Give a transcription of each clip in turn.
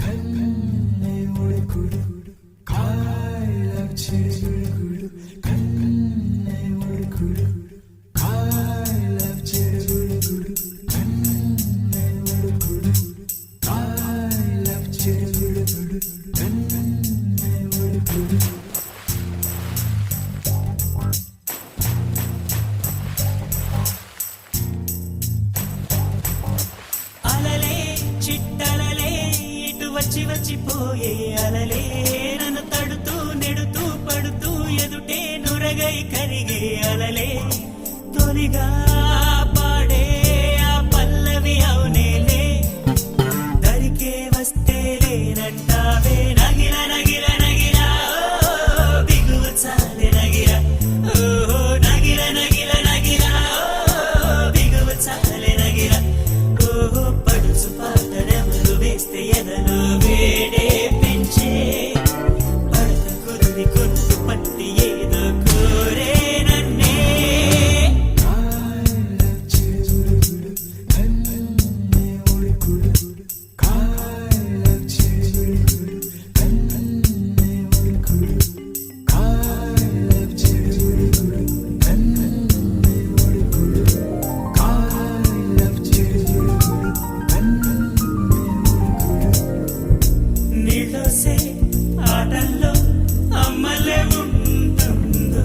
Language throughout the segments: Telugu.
కన్నే ఉడుకుడు కాయల చెడుగుడు కన్నే ఉడుకుడు కాయల చెడుగుడు కన్నే ఉడుకుడు కాయల చెడుగుడు కన్నే ఉడుకుడు చిట్టలలే ఇటు వచ్చి వచ్చిపోయే అలలే నన్ను తడుతూ నెడుతూ పడుతూ ఎదుటే నురగై కరిగే అలలే తొలిగా పాడే ఆ పల్లవి అవునేలే దరికే వస్తే లేనంటావే నగిల నగిల నగిల బిగువు చాలే నగిల ఓహో నగిల నగిల నగిల బిగువు చాలే నగిల ఓహో పడుచు పాటనెవరు వేస్తే ఎదలో వేడే పెంచే పడత కుదిరి కొట్టు పట్టి ఏదో కోరే నన్నే కాయల చెడుగుడు కన్నే ఉడుకుడు కాయల చెడుగుడు కన్నే ఉడుకుడు కాయల చెడుగుడు కన్నే ఉడుకుడు కాయల చెడుగుడు కన్నే ఉడుకుడు నీళ్ళోసే ఆటల్లో అమ్మలే ఉంటుందో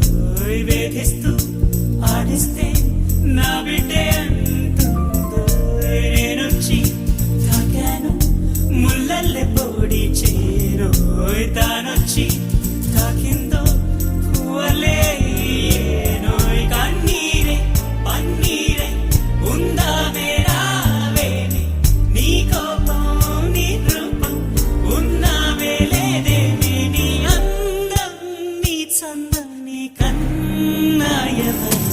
వేధిస్తూ ఆడిస్తే నా బిడ్డే అంటుందో నేనొచ్చి తాకాను ముల్లల్లే పొడి చేరోయ్ తానొచ్చి తాకిందో పువ్వలే ఏనోయ్ కన్నీరే పన్నీరే ఉందా వేరావేమి నీ కోపం నీ రూపం ఉన్నావే లేదేమి నీ అందం నీ చందం నీ కన్నాయవని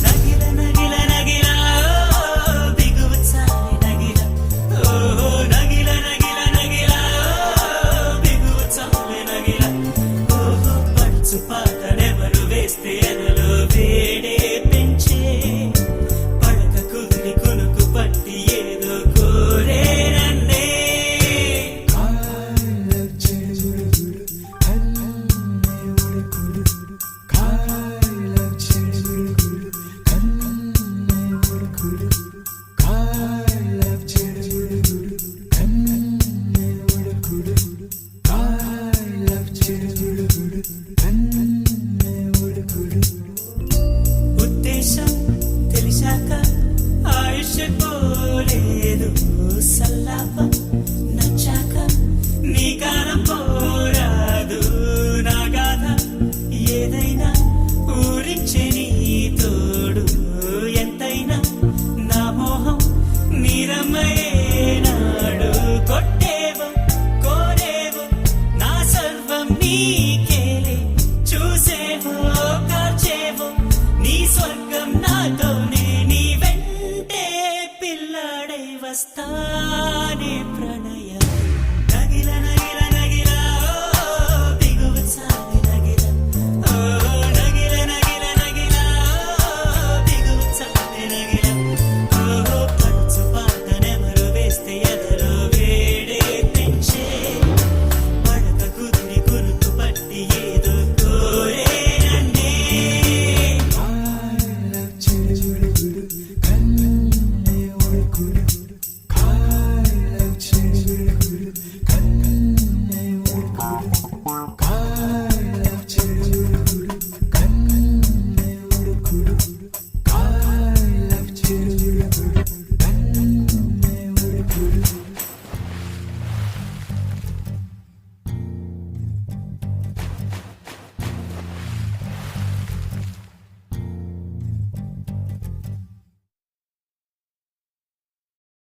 నగిల నగిల నగిల బిగువు చాలి నగిల ఓహో నగిల నగిల నగిల బిగువు చాలి నగిల ఓహో పడుచు పాటనెవరు వేస్తే ఎదలో వేడే పెంచే పడక కుదిరి కొనుకు పట్టి ఏదో కోరే నన్నే కాయల చెడుగుడు కన్నే ఉడుకుడు కాయల చెడుగుడు కన్నే ఉడుకుడు కాయల చెడుగుడు కన్నే ఉడుకుడు కాయల చెడుగుడు కన్నే ఉడుకుడు ఉద్దేశం తెలిసాక ఆయుష్ పోలేదు సల్లాపం నచ్చాక నీ కాలం పోరాదు నా గాథ ఏదైనా ఊరించే నీ తోడు ఎంతైనా నా మోహం నీరమయ్యేనాడు కొట్టేవో కోరేవో నా సర్వం నీకేలే చూసేవో కాచేవో నీ స్వర్గం నాతోనే